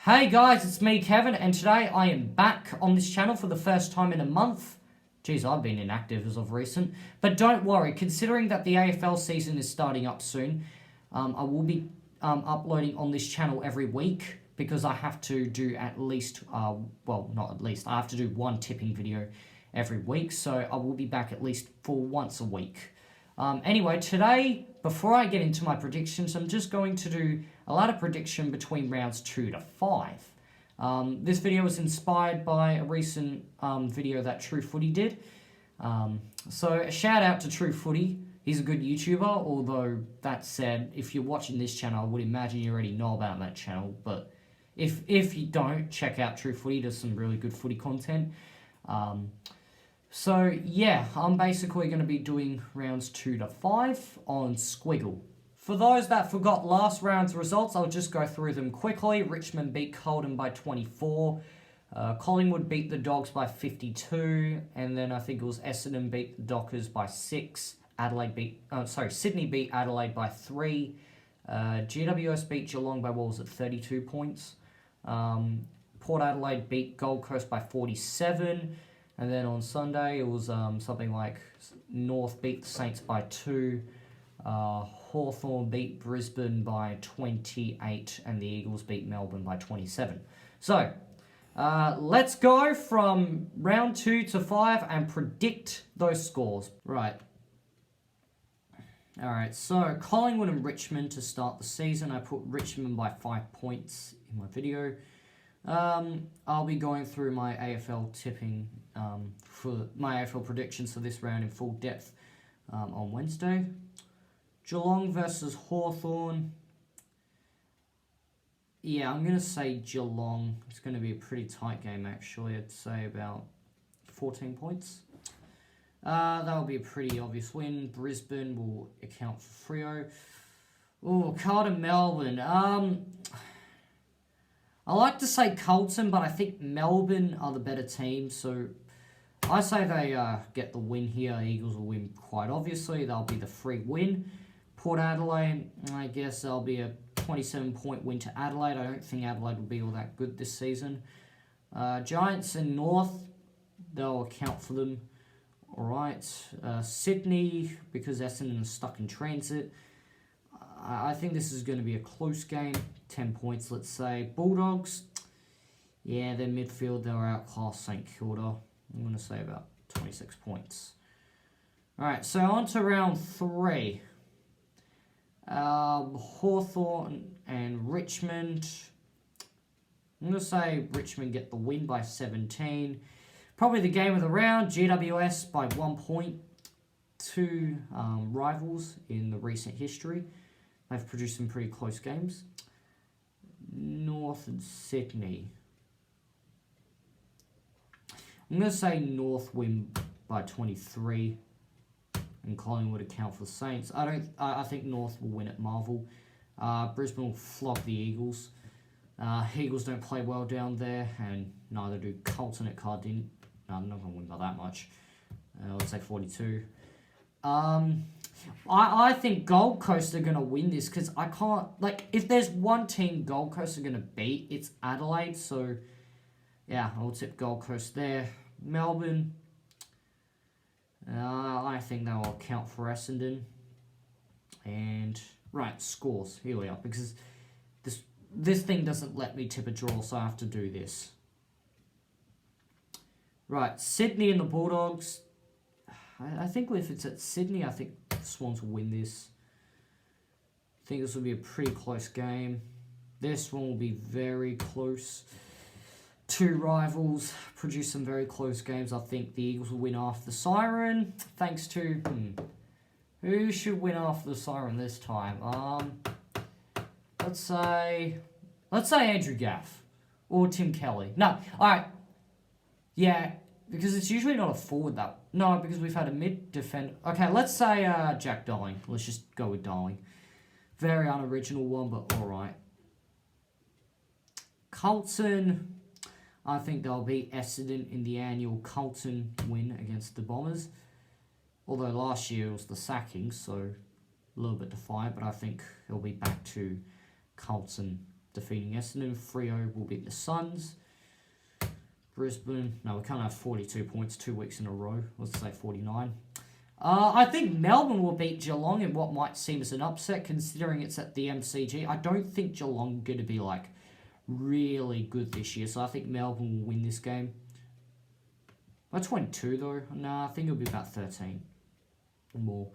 Hey guys, it's me Kevin, and today I am back on this channel for the first time in a month. Geez, I've been inactive as of recent. But don't worry, considering that the AFL season is starting up soon, I will be uploading on this channel every week because I have to do at least, well, not at least, I have to do one tipping video every week, so I will be back at least for once a week. Anyway, today, before I get into my predictions, I'm just going to do a ladder prediction between rounds 2 to 5. This video was inspired by a recent video that True Footy did. So a shout out to True Footy. He's a good YouTuber, although that said, if you're watching this channel, I would imagine you already know about that channel. But if you don't, check out True Footy. Does some really good footy content. So yeah, I'm basically going to be doing rounds 2 to 5 on Squiggle. For those that forgot last round's results, I'll just go through them quickly. Richmond beat Carlton by 24. Collingwood beat the Dogs by 52. And then I think it was Essendon beat the Dockers by 6. Sydney beat Adelaide by 3. GWS beat Geelong by, what was it, 32 points. Port Adelaide beat Gold Coast by 47. And then on Sunday, it was something like North beat the Saints by 2. Hawthorn beat Brisbane by 28. And the Eagles beat Melbourne by 27. So, let's go from round 2 to 5 and predict those scores. Right. Alright, so Collingwood and Richmond to start the season. I put Richmond by 5 points in my video. I'll be going through my AFL tipping for my AFL predictions for this round in full depth on Wednesday. Geelong versus Hawthorn. Yeah, I'm going to say Geelong. It's going to be a pretty tight game, actually. I'd say about 14 points. That'll be a pretty obvious win. Brisbane will account for Freo. Oh, Carlton, Melbourne. I like to say Carlton, but I think Melbourne are the better team, so I say they get the win here. Eagles will win quite obviously. They'll be the free win. Port Adelaide, I guess there'll be a 27-point win to Adelaide. I don't think Adelaide will be all that good this season. Giants and North, they'll account for them. All right. Sydney, because Essendon is stuck in transit. I think this is going to be a close game. 10 points, let's say. Bulldogs, yeah, their midfield, they'll outclass St Kilda. I'm going to say about 26 points. All right, so on to round 3. Hawthorn and Richmond. I'm going to say Richmond get the win by 17. Probably the game of the round. GWS by 1 point. Two rivals in the recent history. They've produced some pretty close games. North and Sydney. I'm going to say North win by 23. And Collingwood account for the Saints. I think North will win at Marvel. Brisbane will flog the Eagles. Eagles don't play well down there, and neither do Carlton at Cardiff. No, I'm not going to win by that much. Let's say 42. I think Gold Coast are going to win this because I can't... Like, if there's one team Gold Coast are going to beat, it's Adelaide. So, yeah, I'll tip Gold Coast there. Melbourne... I think that will count for Essendon. And, right, scores. Here we are. Because this thing doesn't let me tip a draw, so I have to do this. Right, Sydney and the Bulldogs. I think if it's at Sydney, I think the Swans will win this. I think this will be a pretty close game. This one will be very close. Two rivals produce some very close games. I think the Eagles will win after the siren. Thanks to... who should win after the siren this time? Let's say Andrew Gaff. Or Tim Kelly. No, alright. Yeah, because it's usually not a forward that... No, because we've had a mid-defender. Okay, let's say Jack Darling. Let's just go with Darling. Very unoriginal one, but alright. Carlton... I think they'll beat Essendon in the annual Carlton win against the Bombers. Although last year it was the sacking, so a little bit defiant, but I think it'll be back to Carlton defeating Essendon. Freo will beat the Suns. Brisbane, no, we can't have 42 points 2 weeks in a row. Let's say 49. I think Melbourne will beat Geelong in what might seem as an upset, considering it's at the MCG. I don't think Geelong are going to be, like, really good this year, so I think Melbourne will win this game. By 22, though? No, I think it'll be about 13 or more.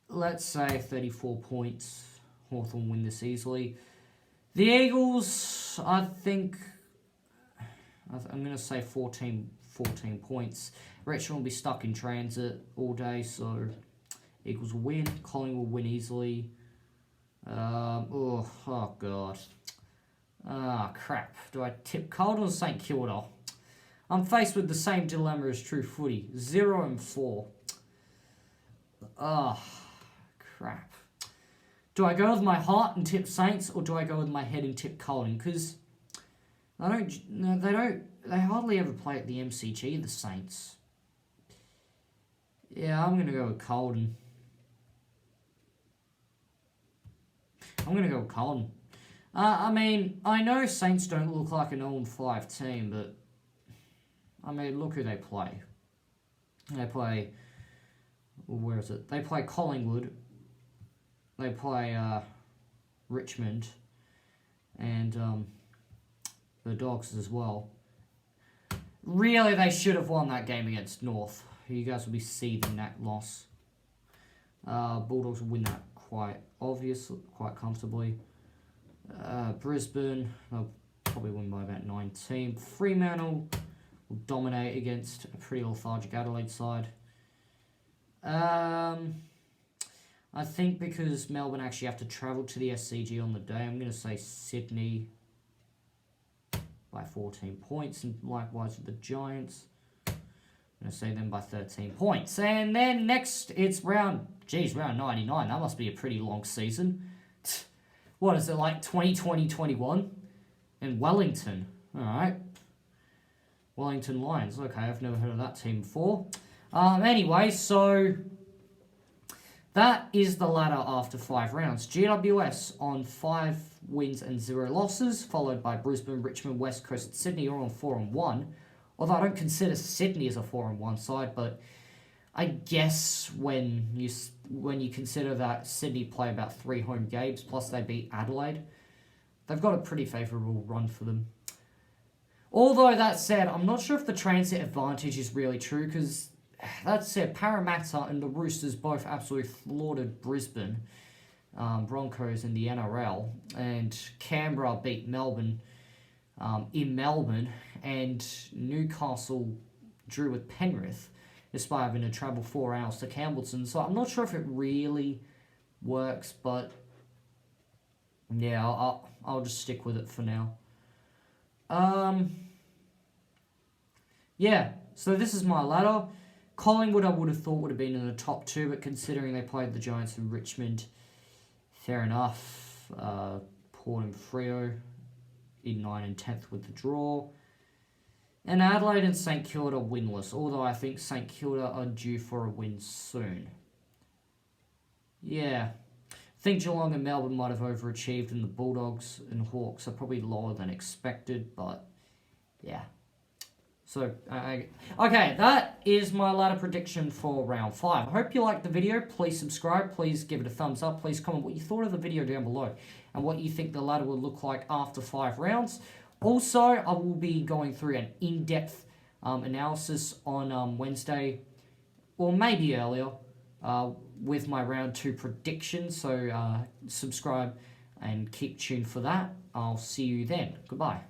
Let's say 34 points. Hawthorn win this easily. The Eagles, I think... I'm going to say 14 points. Richmond will be stuck in transit all day, so Eagles will win. Collingwood will win easily. Oh, God. Crap. Do I tip Carlton or St Kilda? I'm faced with the same dilemma as True Footy. 0 and 4. Crap. Do I go with my heart and tip Saints, or do I go with my head and tip Carlton? Because they hardly ever play at the MCG, the Saints. Yeah, I'm going to go with Carlton. I mean, I know Saints don't look like an 0-5 team, but I mean, look who they play. They play... Where is it? They play Collingwood. They play Richmond. And the Dogs as well. Really, they should have won that game against North. You guys will be seething that loss. Bulldogs will win that quite comfortably. Brisbane, they'll probably win by about 19. Fremantle will dominate against a pretty lethargic Adelaide side. I think because Melbourne actually have to travel to the SCG on the day, I'm going to say Sydney by 14 points, and likewise with the Giants. I'm going to say them by 13 points. And then next, it's round 99. That must be a pretty long season. What is it, like 2020-21? In Wellington. Alright. Wellington Lions. Okay, I've never heard of that team before. Anyway, so that is the ladder after 5 rounds. GWS on 5 wins and 0 losses, followed by Brisbane, Richmond, West Coast, and Sydney are on 4 and 1. Although I don't consider Sydney as a 4 and 1 side, but I guess when you consider that Sydney play about 3 home games, plus they beat Adelaide, they've got a pretty favourable run for them. Although that said, I'm not sure if the transit advantage is really true, because that said, Parramatta and the Roosters both absolutely slaughtered Brisbane Broncos in the NRL, and Canberra beat Melbourne in Melbourne, and Newcastle drew with Penrith, despite having to travel 4 hours to Campbellton. So I'm not sure if it really works, but yeah, I'll just stick with it for now. Yeah, so this is my ladder. Collingwood I would have thought would have been in the top 2, but considering they played the Giants in Richmond, fair enough. Port and Freo in 9 and 10th with the draw. And Adelaide and St Kilda winless, although I think St Kilda are due for a win soon. Yeah, I think Geelong and Melbourne might have overachieved, and the Bulldogs and Hawks are probably lower than expected, but yeah. So, okay, that is my ladder prediction for round 5. I hope you liked the video. Please subscribe. Please give it a thumbs up. Please comment what you thought of the video down below and what you think the ladder will look like after 5 rounds. Also, I will be going through an in-depth analysis on Wednesday, or maybe earlier, with my round 2 predictions. So, subscribe and keep tuned for that. I'll see you then. Goodbye.